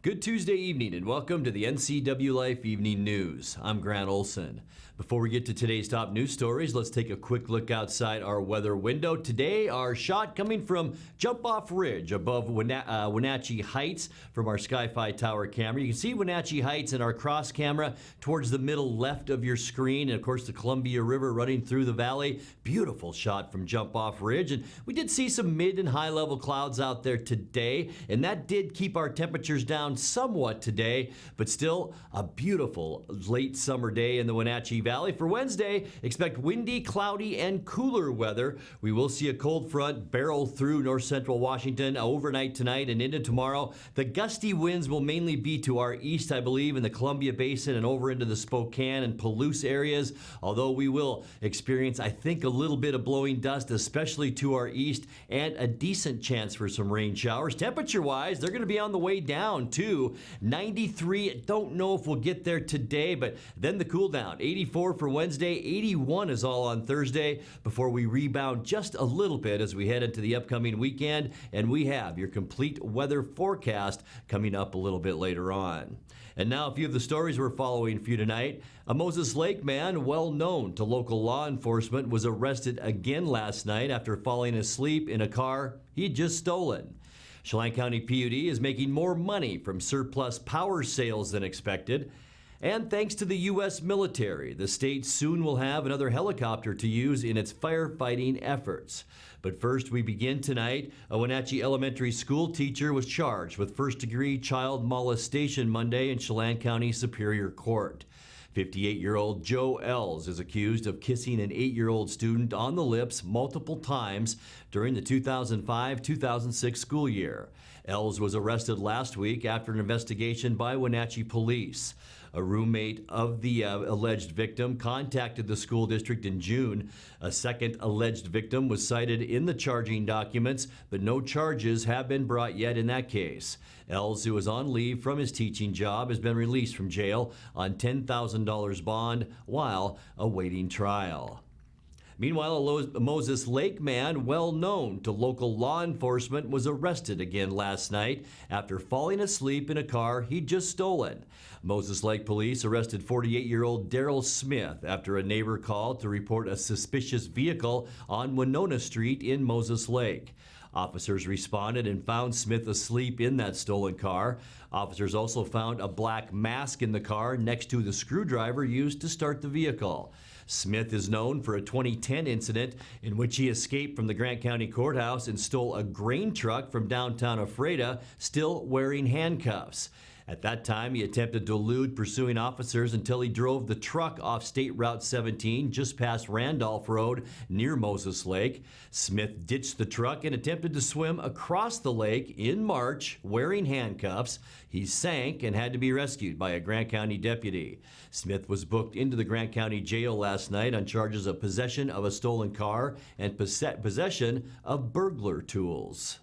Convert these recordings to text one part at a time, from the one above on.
Good Tuesday evening and welcome to the NCWLIFE Evening News. I'm Grant Olson. Before we get to today's top news stories, let's take a quick look outside our weather window. Today, our shot coming from Jump Off Ridge above Wenatchee Heights from our Sky-Fi Tower camera. You can see Wenatchee Heights in our cross camera towards the middle left of your screen. And of course, the Columbia River running through the valley. Beautiful shot from Jump Off Ridge. And we did see some mid and high level clouds out there today. And that did keep our temperatures down somewhat today, but still a beautiful late summer day in the Wenatchee Valley. For Wednesday, expect windy, cloudy, and cooler weather. We will see a cold front barrel through north central Washington overnight tonight and into tomorrow. The gusty winds will mainly be to our east, I believe, in the Columbia Basin and over into the Spokane and Palouse areas, although we will experience, I think, a little bit of blowing dust, especially to our east, and a decent chance for some rain showers. Temperature-wise, they're going to be on the way down, too. 93, don't know if we'll get there today, but then the cool down. 84 for Wednesday, 81 is all on Thursday before we rebound just a little bit as we head into the upcoming weekend, and we have your complete weather forecast coming up a little bit later on. And now a few of the stories we're following for you tonight. A Moses Lake man well known to local law enforcement was arrested again last night after falling asleep in a car he'd just stolen. Chelan County PUD is making more money from surplus power sales than expected. And thanks to the U.S. military, the state soon will have another helicopter to use in its firefighting efforts. But first, we begin tonight. A Wenatchee elementary school teacher was charged with first-degree child molestation Monday in Chelan County Superior Court. 58-year-old Joe Els is accused of kissing an 8-year-old student on the lips multiple times during the 2005-2006 school year. Els was arrested last week after an investigation by Wenatchee police. A roommate of the alleged victim contacted the school district in June. A second alleged victim was cited in the charging documents, but no charges have been brought yet in that case. Els, who is on leave from his teaching job, has been released from jail on $10,000 bond while awaiting trial. Meanwhile, a Moses Lake man well known to local law enforcement was arrested again last night after falling asleep in a car he'd just stolen. Moses Lake police arrested 48-year-old Daryl Smith after a neighbor called to report a suspicious vehicle on Winona Street in Moses Lake. Officers responded and found Smith asleep in that stolen car. Officers also found a black mask in the car next to the screwdriver used to start the vehicle. Smith is known for a 2010 incident in which he escaped from the Grant County Courthouse and stole a grain truck from downtown Ephrata, still wearing handcuffs. At that time, he attempted to elude pursuing officers until he drove the truck off State Route 17 just past Randolph Road near Moses Lake. Smith ditched the truck and attempted to swim across the lake in March wearing handcuffs. He sank and had to be rescued by a Grant County deputy. Smith was booked into the Grant County Jail last night on charges of possession of a stolen car and possession of burglar tools.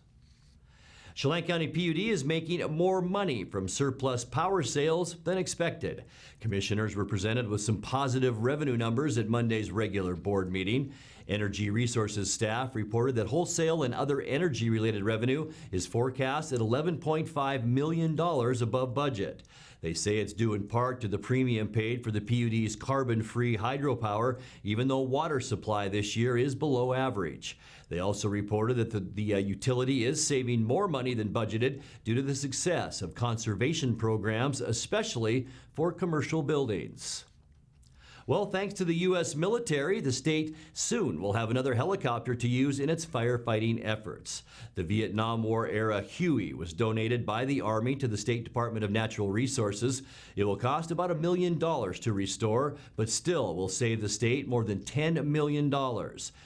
Chelan County PUD is making more money from surplus power sales than expected. Commissioners were presented with some positive revenue numbers at Monday's regular board meeting. Energy Resources staff reported that wholesale and other energy-related revenue is forecast at $11.5 million above budget. They say it's due in part to the premium paid for the PUD's carbon-free hydropower, even though water supply this year is below average. They also reported that the utility is saving more money than budgeted due to the success of conservation programs, especially for commercial buildings. Well, thanks to the U.S. military, the state soon will have another helicopter to use in its firefighting efforts. The Vietnam War-era Huey was donated by the Army to the State Department of Natural Resources. It will cost about $1 million to restore, but still will save the state more than $10 million.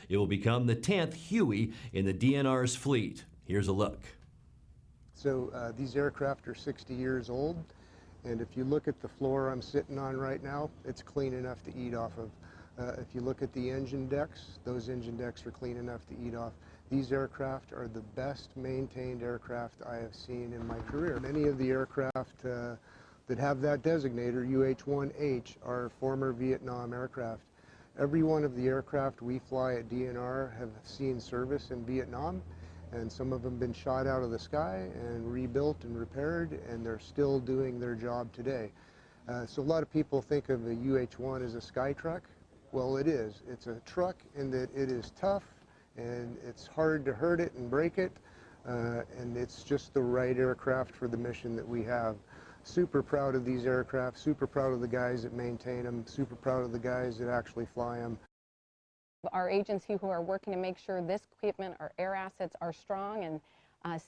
It will become the 10th Huey in the DNR's fleet. Here's a look. So these aircraft are 60 years old. And if you look at the floor I'm sitting on right now, it's clean enough to eat off of. If you look at the engine decks, those engine decks are clean enough to eat off. These aircraft are the best maintained aircraft I have seen in my career. Many of the aircraft that have that designator, UH-1H, are former Vietnam aircraft. Every one of the aircraft we fly at DNR have seen service in Vietnam, and some of them have been shot out of the sky and rebuilt and repaired, and they're still doing their job today. So a lot of people think of the UH-1 as a sky truck. Well, it is. It's a truck in that it is tough, and it's hard to hurt it and break it, and it's just the right aircraft for the mission that we have. Super proud of these aircraft, super proud of the guys that maintain them, super proud of the guys that actually fly them. Our agency who are working to make sure this equipment, our air assets, are strong and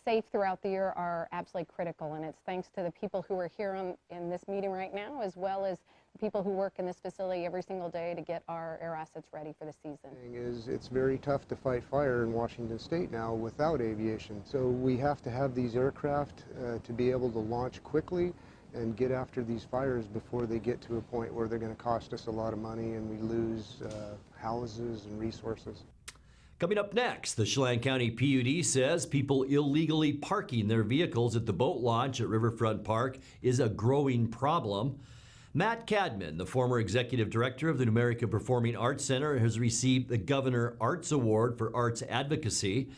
safe throughout the year are absolutely critical, and it's thanks to the people who are here in this meeting right now, as well as the people who work in this facility every single day to get our air assets ready for the season. It's very tough to fight fire in Washington State now without aviation, so we have to have these aircraft to be able to launch quickly and get after these fires before they get to a point where they're going to cost us a lot of money and we lose houses and resources. Coming up next, the Chelan County PUD says people illegally parking their vehicles at the boat launch at Riverfront Park is a growing problem. Matt Cadman, the former executive director of the New America Performing Arts Center, has received the Governor Arts Award for Arts Advocacy.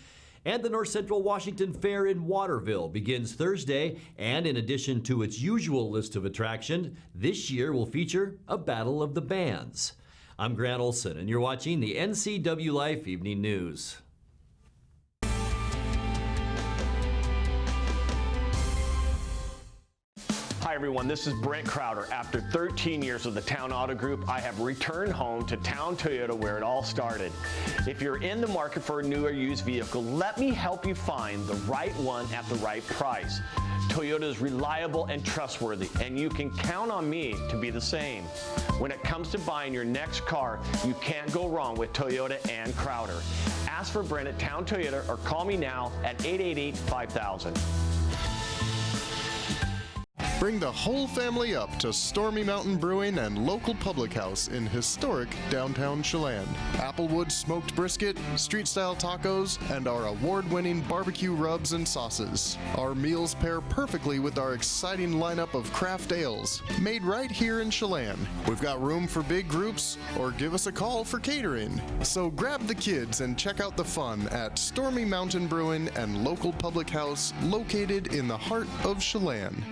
And the North Central Washington Fair in Waterville begins Thursday, and in addition to its usual list of attractions, this year will feature a battle of the bands. I'm Grant Olson, and you're watching the NCWLIFE Evening News. Hi everyone, this is Brent Crowder. After 13 years with the Town Auto Group, I have returned home to Town Toyota where it all started. If you're in the market for a new or used vehicle, let me help you find the right one at the right price. Toyota is reliable and trustworthy, and you can count on me to be the same. When it comes to buying your next car, you can't go wrong with Toyota and Crowder. Ask for Brent at Town Toyota or call me now at 888-5000. Bring the whole family up to Stormy Mountain Brewing and local public house in historic downtown Chelan. Applewood smoked brisket, street-style tacos, and our award-winning barbecue rubs and sauces. Our meals pair perfectly with our exciting lineup of craft ales, made right here in Chelan. We've got room for big groups, or give us a call for catering. So grab the kids and check out the fun at Stormy Mountain Brewing and local public house located in the heart of Chelan.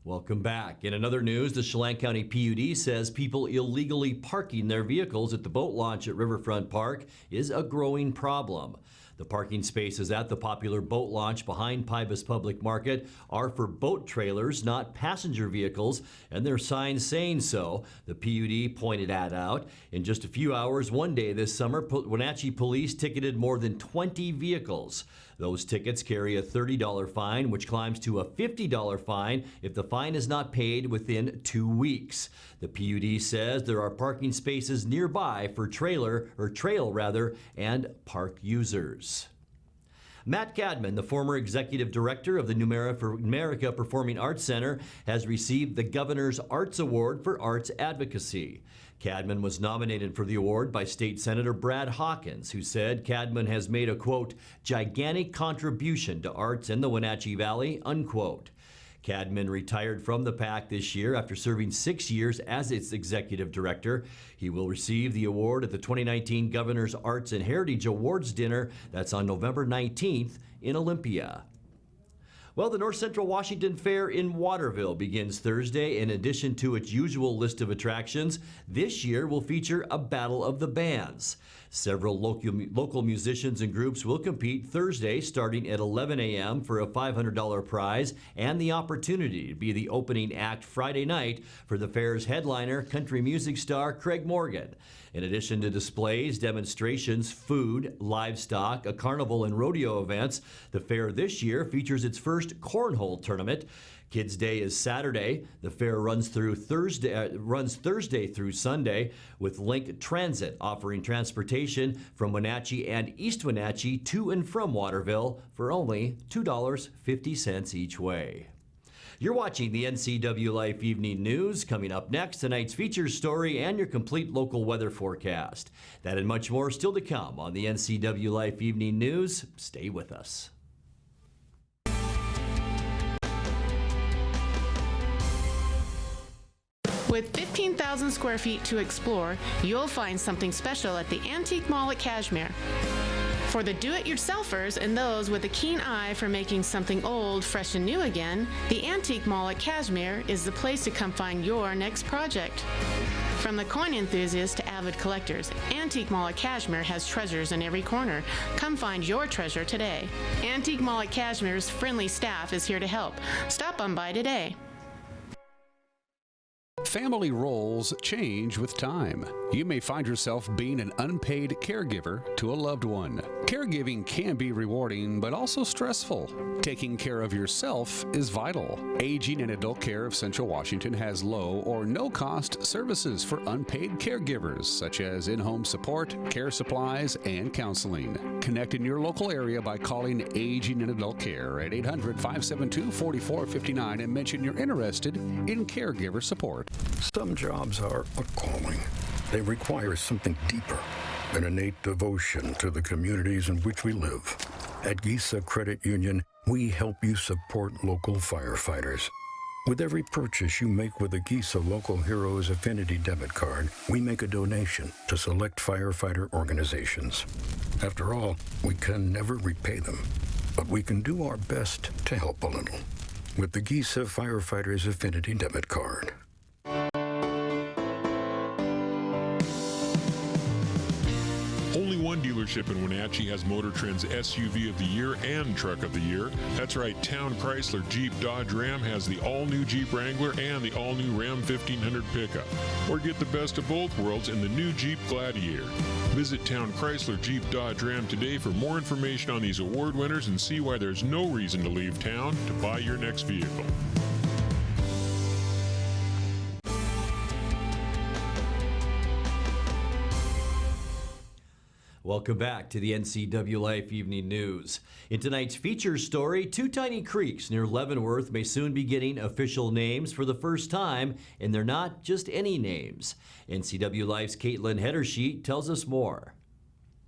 Welcome back. In another news, the Chelan County PUD says people illegally parking their vehicles at the boat launch at Riverfront Park is a growing problem. The parking spaces at the popular boat launch behind Pybus Public Market are for boat trailers, not passenger vehicles, and there are signs saying so. The PUD pointed that out. In just a few hours, one day this summer, Wenatchee police ticketed more than 20 vehicles. Those tickets carry a $30 fine, which climbs to a $50 fine if the fine is not paid within 2 weeks. The PUD says there are parking spaces nearby for trail and park users. Matt Cadman, the former executive director of the New America Performing Arts Center, has received the Governor's Arts Award for Arts Advocacy. Cadman was nominated for the award by State Senator Brad Hawkins, who said Cadman has made a, quote, gigantic contribution to arts in the Wenatchee Valley, unquote. Cadman retired from the PAC this year after serving 6 years as its executive director. He will receive the award at the 2019 Governor's Arts and Heritage Awards dinner. That's on November 19th in Olympia. Well, the North Central Washington Fair in Waterville begins Thursday. In addition to its usual list of attractions, this year will feature a battle of the bands. Several local musicians and groups will compete Thursday starting at 11 a.m. for a $500 prize and the opportunity to be the opening act Friday night for the fair's headliner, country music star Craig Morgan. In addition to displays, demonstrations, food, livestock, a carnival, and rodeo events, the fair this year features its first first cornhole tournament. Kids Day is Saturday. The fair runs Thursday through Sunday, with Link Transit offering transportation from Wenatchee and East Wenatchee to and from Waterville for only $2.50 each way. You're watching the NCWLIFE Evening News. Coming up next, tonight's features story and your complete local weather forecast. That and much more still to come on the NCWLIFE Evening News. Stay with us. With 15,000 square feet to explore, you'll find something special at the Antique Mall at Cashmere. For the do-it-yourselfers and those with a keen eye for making something old fresh and new again, the Antique Mall at Cashmere is the place to come find your next project. From the coin enthusiasts to avid collectors, Antique Mall at Cashmere has treasures in every corner. Come find your treasure today. Antique Mall at Cashmere's friendly staff is here to help. Stop on by today. Family roles change with time. You may find yourself being an unpaid caregiver to a loved one. Caregiving can be rewarding, but also stressful. Taking care of yourself is vital. Aging and Adult Care of Central Washington has low or no cost services for unpaid caregivers, such as in-home support, care supplies, and counseling. Connect in your local area by calling Aging and Adult Care at 800-572-4459 and mention you're interested in caregiver support. Some jobs are a calling. They require something deeper, an innate devotion to the communities in which we live. At GISA Credit Union, we help you support local firefighters. With every purchase you make with a GISA Local Heroes Affinity debit card, we make a donation to select firefighter organizations. After all, we can never repay them, but we can do our best to help a little with the GISA Firefighters Affinity debit card. Only one dealership in Wenatchee has Motor Trend's SUV of the Year and Truck of the Year. That's right, Town Chrysler Jeep Dodge Ram has the all-new Jeep Wrangler and the all-new Ram 1500 pickup. Or get the best of both worlds in the new Jeep Gladiator. Visit Town Chrysler Jeep Dodge Ram today for more information on these award winners and see why there's no reason to leave town to buy your next vehicle. Welcome back to the NCWLIFE Evening News. In tonight's features story, two tiny creeks near Leavenworth may soon be getting official names for the first time, and they're not just any names. NCWLIFE's Caitlin Hedersheet tells us more.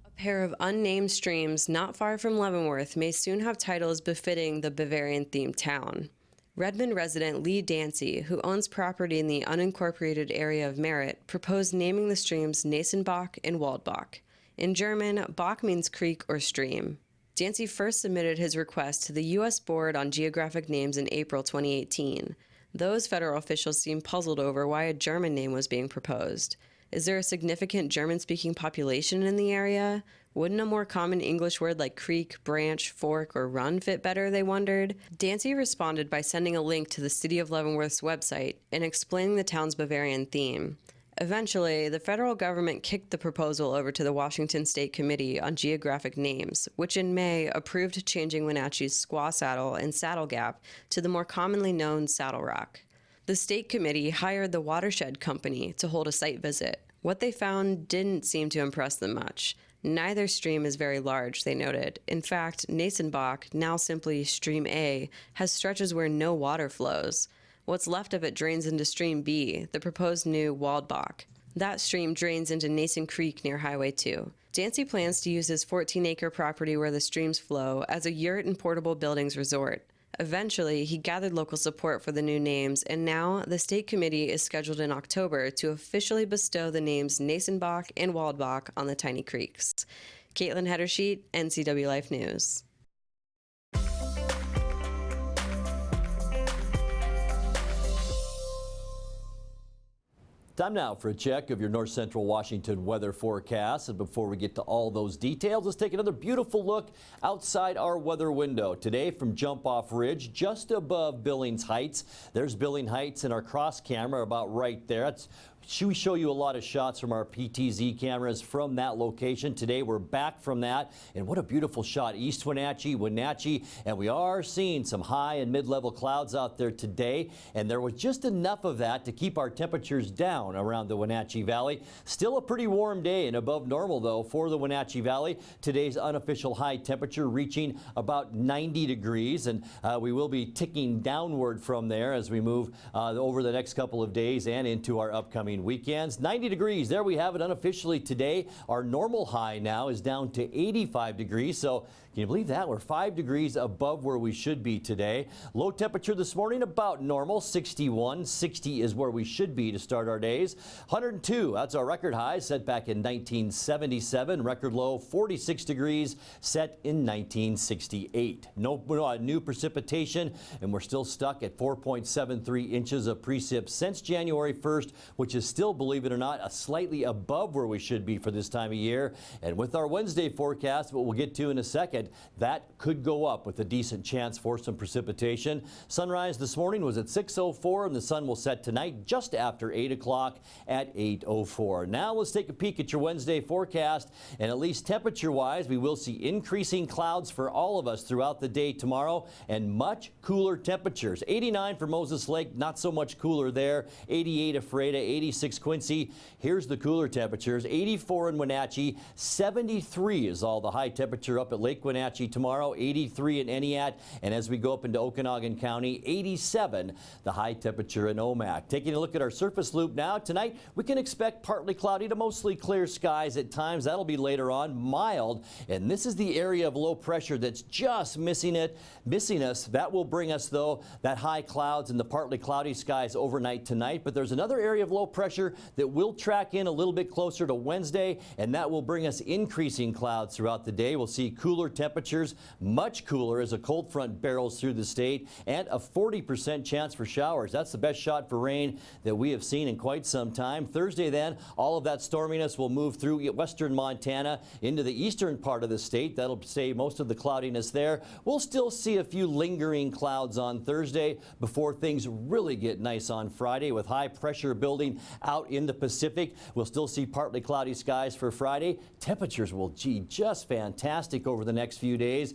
A pair of unnamed streams not far from Leavenworth may soon have titles befitting the Bavarian-themed town. Redmond resident Lee Dancy, who owns property in the unincorporated area of Merritt, proposed naming the streams Nasenbach and Waldbach. In German, Bach means creek or stream. Dancy first submitted his request to the U.S. Board on Geographic Names in April 2018. Those federal officials seemed puzzled over why a German name was being proposed. Is there a significant German-speaking population in the area? Wouldn't a more common English word like creek, branch, fork, or run fit better, they wondered? Dancy responded by sending a link to the City of Leavenworth's website and explaining the town's Bavarian theme. Eventually, the federal government kicked the proposal over to the Washington State Committee on Geographic Names, which in May approved changing Wenatchee's Squaw Saddle and Saddle Gap to the more commonly known Saddle Rock. The state committee hired the Watershed Company to hold a site visit. What they found didn't seem to impress them much. Neither stream is very large, they noted. In fact, Nasenbach, now simply Stream A, has stretches where no water flows. What's left of it drains into Stream B, the proposed new Waldbach. That stream drains into Nason Creek near Highway 2. Dancy plans to use his 14-acre property where the streams flow as a yurt and portable buildings resort. Eventually, he gathered local support for the new names, and now the state committee is scheduled in October to officially bestow the names Nasenbach and Waldbach on the tiny creeks. Caitlin Hedersheet, NCWLIFE News. Time now for a check of your North Central Washington weather forecast. And before we get to all those details, let's take another beautiful look outside our weather window. Today from Jump Off Ridge, just above Billings Heights. There's Billings Heights in our cross camera about right there. That's we show you a lot of shots from our PTZ cameras from that location. Today we're back from that, and what a beautiful shot. East Wenatchee, and we are seeing some high and mid-level clouds out there today, and there was just enough of that to keep our temperatures down around the Wenatchee Valley. Still a pretty warm day and above normal though for the Wenatchee Valley. Today's unofficial high temperature reaching about 90 degrees, and we will be ticking downward from there as we move over the next couple of days and into our upcoming weekends. 90 degrees, there we have it unofficially today. Our normal high now is down to 85 degrees, so can you believe that? We're 5 degrees above where we should be today. Low temperature this morning about normal, 61. 60 is where we should be to start our days. 102, that's our record high set back in 1977. Record low, 46 degrees, set in 1968. No new precipitation, and we're still stuck at 4.73 inches of precip since January 1st, which is still, believe it or not, a slightly above where we should be for this time of year. And with our Wednesday forecast, what we'll get to in a second, that could go up with a decent chance for some precipitation. Sunrise this morning was at 6:04, and the sun will set tonight just after 8 o'clock at 8:04. Now let's take a peek at your Wednesday forecast, and at least temperature-wise, we will see increasing clouds for all of us throughout the day tomorrow, and much cooler temperatures. 89 for Moses Lake, not so much cooler there. 88 Ephrata, 86 Quincy. Here's the cooler temperatures. 84 in Wenatchee, 73 is all the high temperature up at Lake Wenatchee tomorrow, 83 in Eniat, and as we go up into Okanagan County, 87 the high temperature in Omak. Taking a look at our surface loop now, tonight we can expect partly cloudy to mostly clear skies at times. That'll be later on, mild, and this is the area of low pressure that's just missing us. That will bring us though that high clouds and the partly cloudy skies overnight tonight, but there's another area of low pressure that will track in a little bit closer to Wednesday, and that will bring us increasing clouds throughout the day. We'll see cooler temperatures, much cooler as a cold front barrels through the state, and a 40% chance for showers. That's the best shot for rain that we have seen in quite some time. Thursday then, all of that storminess will move through western Montana into the eastern part of the state. That'll stay most of the cloudiness there. We'll still see a few lingering clouds on Thursday before things really get nice on Friday with high pressure building out in the Pacific. We'll still see partly cloudy skies for Friday. Temperatures will, just fantastic over the next few days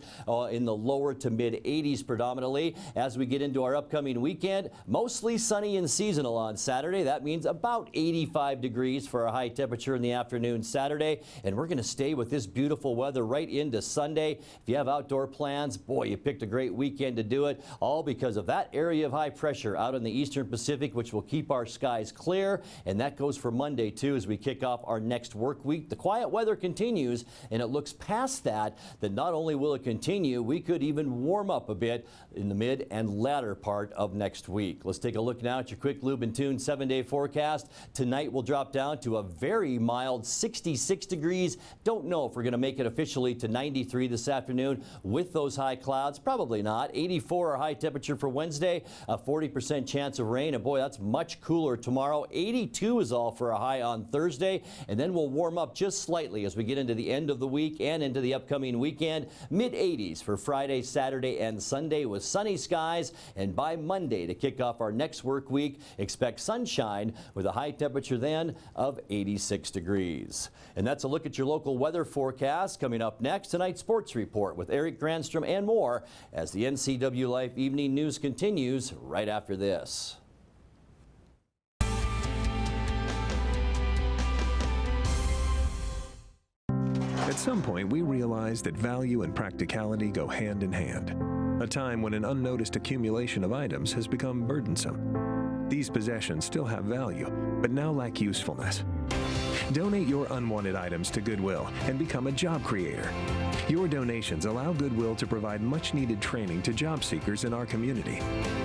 in the lower to mid 80s predominantly. As we get into our upcoming weekend, mostly sunny and seasonal on Saturday. That means about 85 degrees for a high temperature in the afternoon Saturday, and we're going to stay with this beautiful weather right into Sunday. If you have outdoor plans, boy, you picked a great weekend to do it, all because of that area of high pressure out in the eastern Pacific, which will keep our skies clear, and that goes for Monday too as we kick off our next work week. The quiet weather continues, and it looks past that not only will it continue, we could even warm up a bit in the mid and latter part of next week. Let's take a look now at your quick lube and tune 7-day forecast. Tonight we'll drop down to a very mild 66 degrees. Don't know if we're going to make it officially to 93 this afternoon with those high clouds. Probably not. 84 our high temperature for Wednesday, a 40% chance of rain, and boy, that's much cooler tomorrow. 82 is all for a high on Thursday, and then we'll warm up just slightly as we get into the end of the week and into the upcoming weekend. Mid 80s for Friday, Saturday, and Sunday with sunny skies, and by Monday to kick off our next work week, expect sunshine with a high temperature then of 86 degrees. And that's a look at your local weather forecast. Coming up next, tonight's sports report with Eric Grantrom and more as the NCWLIFE Evening News continues right after this. At some point, we realized that value and practicality go hand in hand. A time when an unnoticed accumulation of items has become burdensome. These possessions still have value, but now lack usefulness. Donate your unwanted items to Goodwill and become a job creator. Your donations allow Goodwill to provide much-needed training to job seekers in our community,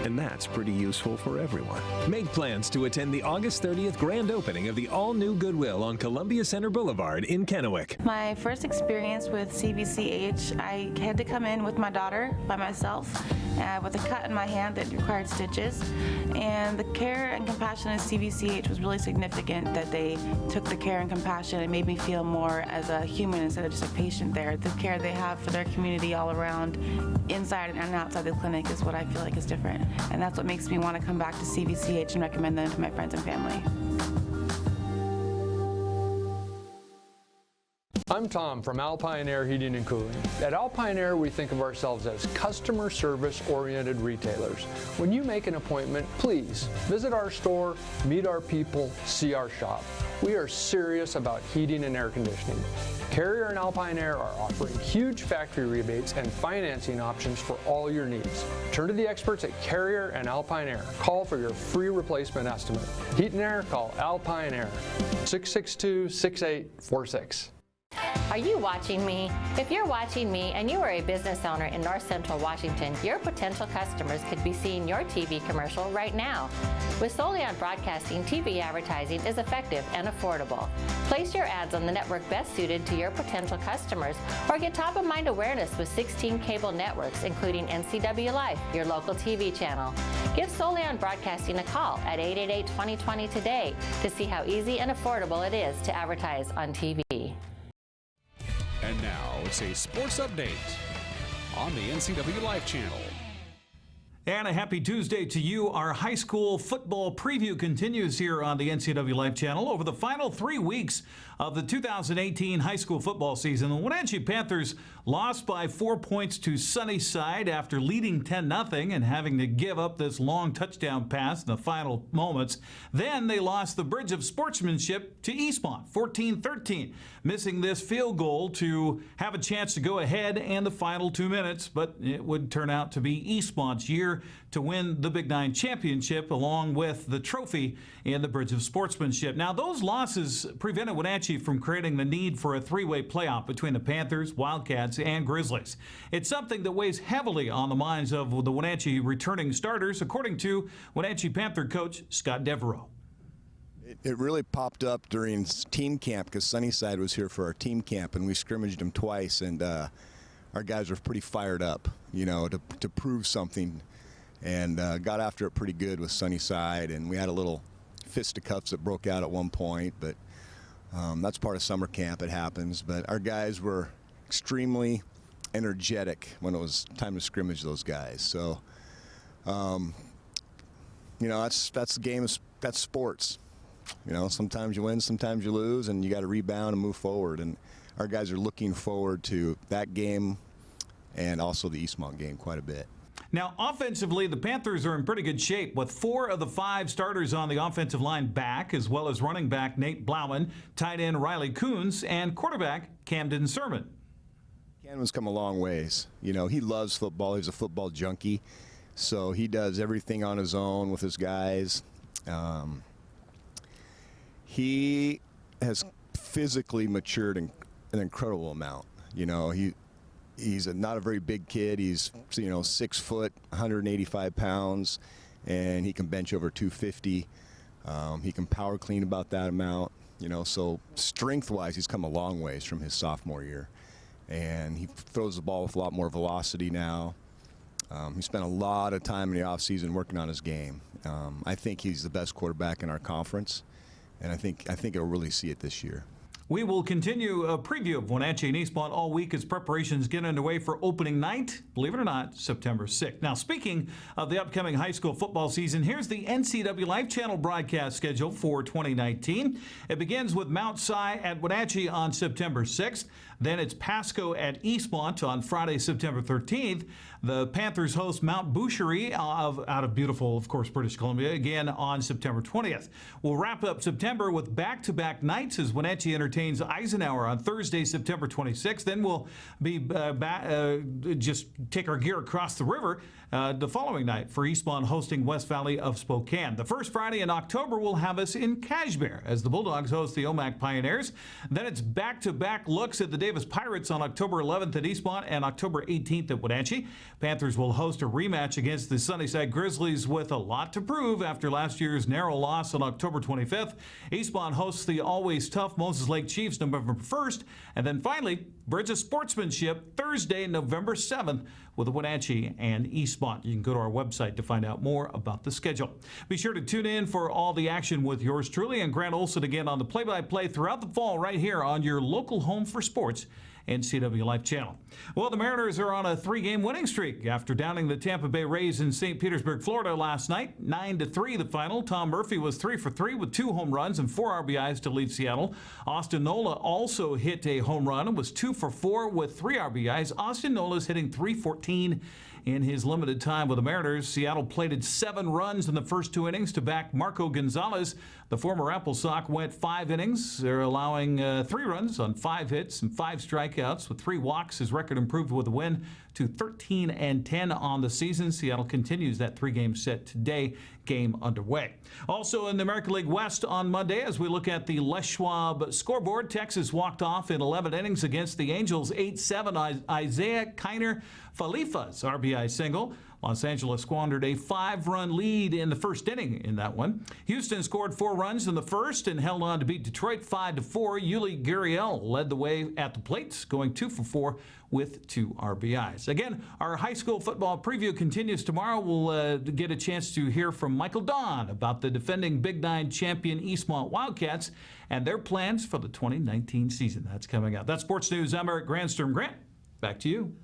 and that's pretty useful for everyone. Make plans to attend the August 30th grand opening of the all-new Goodwill on Columbia Center Boulevard in Kennewick. My first experience with CVCH, I had to come in with my daughter by myself with a cut in my hand that required stitches, and the care and compassion of CVCH was really significant. That they took the care and compassion and made me feel more as a human instead of just a patient there. The care they have for their community all around, inside and outside the clinic, is what I feel like is different. And that's what makes me want to come back to CVCH and recommend them to my friends and family. I'm Tom from Alpine Air Heating and Cooling. At Alpine Air, we think of ourselves as customer service-oriented retailers. When you make an appointment, please visit our store, meet our people, see our shop. We are serious about heating and air conditioning. Carrier and Alpine Air are offering huge factory rebates and financing options for all your needs. Turn to the experts at Carrier and Alpine Air. Call for your free replacement estimate. Heat and air, call Alpine Air, 662-6846. Are you watching me? If you're watching me and you are a business owner in North Central Washington, your potential customers could be seeing your TV commercial right now. With Solion Broadcasting, TV advertising is effective and affordable. Place your ads on the network best suited to your potential customers, or get top-of-mind awareness with 16 cable networks, including NCWLIFE, your local TV channel. Give Solion Broadcasting a call at 888-2020 today to see how easy and affordable it is to advertise on TV. And now it's a sports update on the NCWLIFE channel. And a happy Tuesday to you. Our high school football preview continues here on the NCWLIFE channel. Over the final 3 weeks of the 2018 high school football season, the Wenatchee Panthers lost by 4 points to Sunnyside after leading 10-0 and having to give up this long touchdown pass in the final moments. Then they lost the Bridge of Sportsmanship to Eastmont, 14-13, missing this field goal to have a chance to go ahead in the final 2 minutes, but it would turn out to be Eastmont's year to win the Big Nine Championship along with the trophy in the Bridge of Sportsmanship. Now, those losses prevented Wenatchee from creating the need for a three-way playoff between the Panthers, Wildcats, and Grizzlies. It's something that weighs heavily on the minds of the Wenatchee returning starters, according to Wenatchee Panther coach Scott Devereaux. It really popped up during team camp because Sunnyside was here for our team camp, and we scrimmaged them twice, and our guys were pretty fired up, you know, to prove something, and got after it pretty good with Sunnyside, and we had a little fisticuffs that broke out at one point, but that's part of summer camp. It happens, but our guys were extremely energetic when it was time to scrimmage those guys. So, you know, that's the game. That's sports. You know, sometimes you win, sometimes you lose, and you got to rebound and move forward. And our guys are looking forward to that game and also the Eastmont game quite a bit. Now, offensively, the Panthers are in pretty good shape with 4 of the 5 starters on the offensive line back, as well as running back Nate Blauman, tight end Riley Coons, and quarterback Camden Sermon. Camden's come a long ways. You know, he loves football. He's a football junkie, so he does everything on his own with his guys. He has physically matured an incredible amount. You know, he's not a very big kid. He's, you know, 6 foot, 185 pounds, and he can bench over 250. He can power clean about that amount. You know, so strength-wise, he's come a long ways from his sophomore year, and he throws the ball with a lot more velocity now. He spent a lot of time in the offseason working on his game. I think he's the best quarterback in our conference, and I think he'll really see it this year. We will continue a preview of Wenatchee and Eastmont all week as preparations get underway for opening night, believe it or not, September 6th. Now, speaking of the upcoming high school football season, here's the NCWLIFE channel broadcast schedule for 2019. It begins with Mount Si at Wenatchee on September 6th. Then it's Pasco at Eastmont on Friday, September 13th. The Panthers host Mount Boucherie out of beautiful, of course, British Columbia, again on September 20th. We'll wrap up September with back-to-back nights as Wenatchee entertains Eisenhower on Thursday, September 26th. Then we'll be just take our gear across the river the following night for Eastmont hosting West Valley of Spokane. The first Friday in October will have us in Cashmere as the Bulldogs host the Omak Pioneers. Then it's back-to-back looks at the Davis Pirates on October 11th at Eastmont and October 18th at Wenatchee. Panthers will host a rematch against the Sunnyside Grizzlies with a lot to prove after last year's narrow loss on October 25th. Eastmont hosts the always tough Moses Lake Chiefs November 1st. And then finally, Bridge of Sportsmanship Thursday, November 7th with Wenatchee and Eastmont. You can go to our website to find out more about the schedule. Be sure to tune in for all the action with yours truly and Grant Olson again on the play-by-play throughout the fall right here on your local home for sports, NCW Life channel. Well, the Mariners are on a 3-game winning streak after downing the Tampa Bay Rays in St. Petersburg, Florida last night. 9-3 the final. Tom Murphy was 3 for 3 with 2 home runs and 4 RBIs to lead Seattle. Austin Nola also hit a home run and was 2 for 4 with 3 RBIs. Austin Nola's hitting .314 in his limited time with the Mariners. Seattle plated 7 runs in the first 2 innings to back Marco Gonzalez. The former Apple Sox went 5 innings. They're allowing 3 runs on 5 hits and 5 strikeouts with 3 walks. His record improved with a win to 13-10 on the season. Seattle continues that 3-game set today. Game underway. Also in the American League West on Monday, as we look at the Les Schwab scoreboard, Texas walked off in 11 innings against the Angels. 8-7 Isaiah Kiner Falifa's RBI single. Los Angeles squandered a 5-run lead in the first inning in that one. Houston scored 4 runs in the first and held on to beat Detroit 5-4. Yuli Gurriel led the way at the plate, going 2 for 4 with 2 RBIs. Again, our high school football preview continues tomorrow. We'll get a chance to hear from Michael Dawn about the defending Big 9 champion Eastmont Wildcats and their plans for the 2019 season. That's coming up. That's Sports News. I'm Eric Grantstrom. Grant, back to you.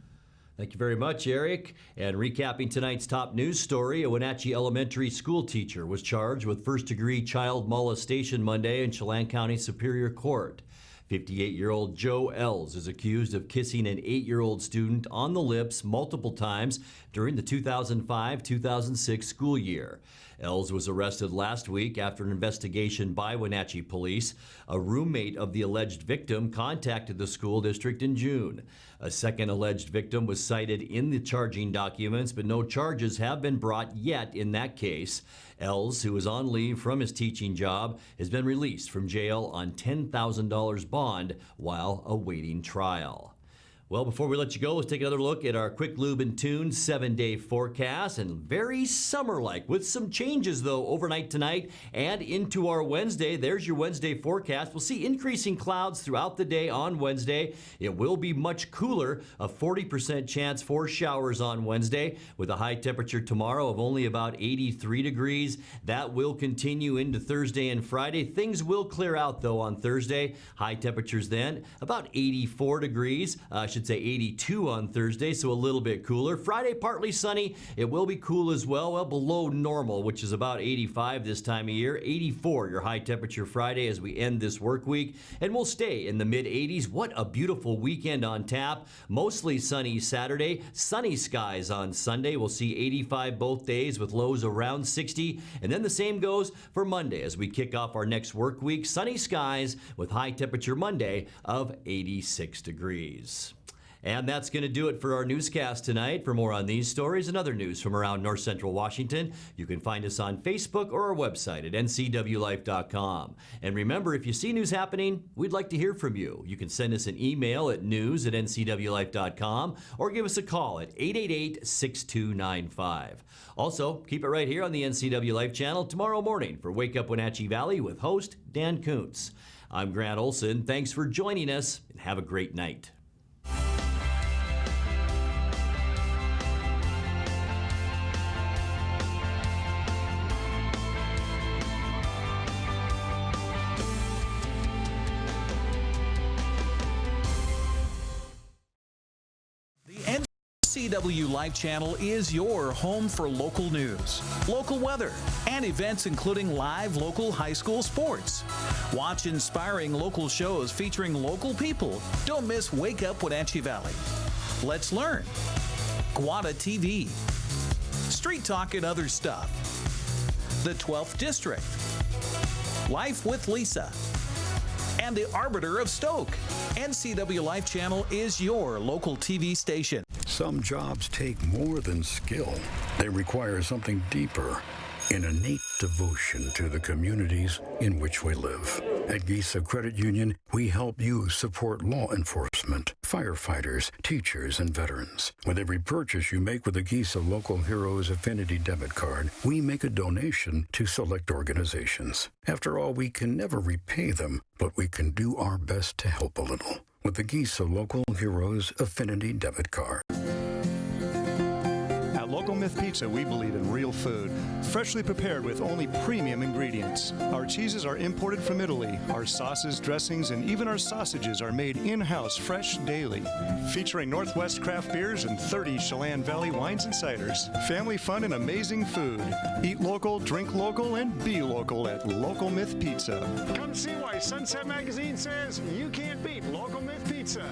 Thank you very much, Eric. And recapping tonight's top news story, a Wenatchee elementary school teacher was charged with first-degree child molestation Monday in Chelan County Superior Court. 58-year-old Joe Els is accused of kissing an 8-year-old student on the lips multiple times during the 2005-2006 school year. Els was arrested last week after an investigation by Wenatchee police. A roommate of the alleged victim contacted the school district in June. A second alleged victim was cited in the charging documents, but no charges have been brought yet in that case. Els, who is on leave from his teaching job, has been released from jail on $10,000 bond while awaiting trial. Well, before we let you go, let's take another look at our Quick Lube and Tune 7-day forecast, and very summer-like with some changes, though, overnight tonight and into our Wednesday. There's your Wednesday forecast. We'll see increasing clouds throughout the day on Wednesday. It will be much cooler, a 40% chance for showers on Wednesday, with a high temperature tomorrow of only about 83 degrees. That will continue into Thursday and Friday. Things will clear out, though, on Thursday. High temperatures then, about 84 degrees. I should say 82 on Thursday, so a little bit cooler. Friday, partly sunny. It will be cool as well, below normal, which is about 85 this time of year. 84, your high temperature Friday as we end this work week, and we'll stay in the mid-80s. What a beautiful weekend on tap. Mostly sunny Saturday, sunny skies on Sunday. We'll see 85 both days with lows around 60, and then the same goes for Monday as we kick off our next work week. Sunny skies with high temperature Monday of 86 degrees. And that's going to do it for our newscast tonight. For more on these stories and other news from around North Central Washington, you can find us on Facebook or our website at ncwlife.com. And remember, if you see news happening, we'd like to hear from you. You can send us an email at news@ncwlife.com or give us a call at 888-6295. Also, keep it right here on the NCW Life channel tomorrow morning for Wake Up Wenatchee Valley with host Dan Kuntz. I'm Grant Olson. Thanks for joining us, and have a great night. NCW Life channel is your home for local news, local weather, and events including live local high school sports. Watch inspiring local shows featuring local people. Don't miss Wake Up Wenatchee Valley. Let's learn. Guada TV. Street Talk and Other Stuff. The 12th District. Life with Lisa. And the Arbiter of Stoke. NCW Life channel is your local TV station. Some jobs take more than skill. They require something deeper, an innate devotion to the communities in which we live. At Giza Credit Union, we help you support law enforcement, firefighters, teachers, and veterans. With every purchase you make with a Giza Local Heroes Affinity debit card, we make a donation to select organizations. After all, we can never repay them, but we can do our best to help a little with the Giza Local Heroes Affinity debit card. At local Local Myth Pizza, we believe in real food, freshly prepared with only premium ingredients. Our cheeses are imported from Italy. Our sauces, dressings, and even our sausages are made in-house fresh daily. Featuring Northwest craft beers and 30 Chelan Valley wines and ciders. Family fun and amazing food. Eat local, drink local, and be local at Local Myth Pizza. Come see why Sunset Magazine says you can't beat Local Myth Pizza.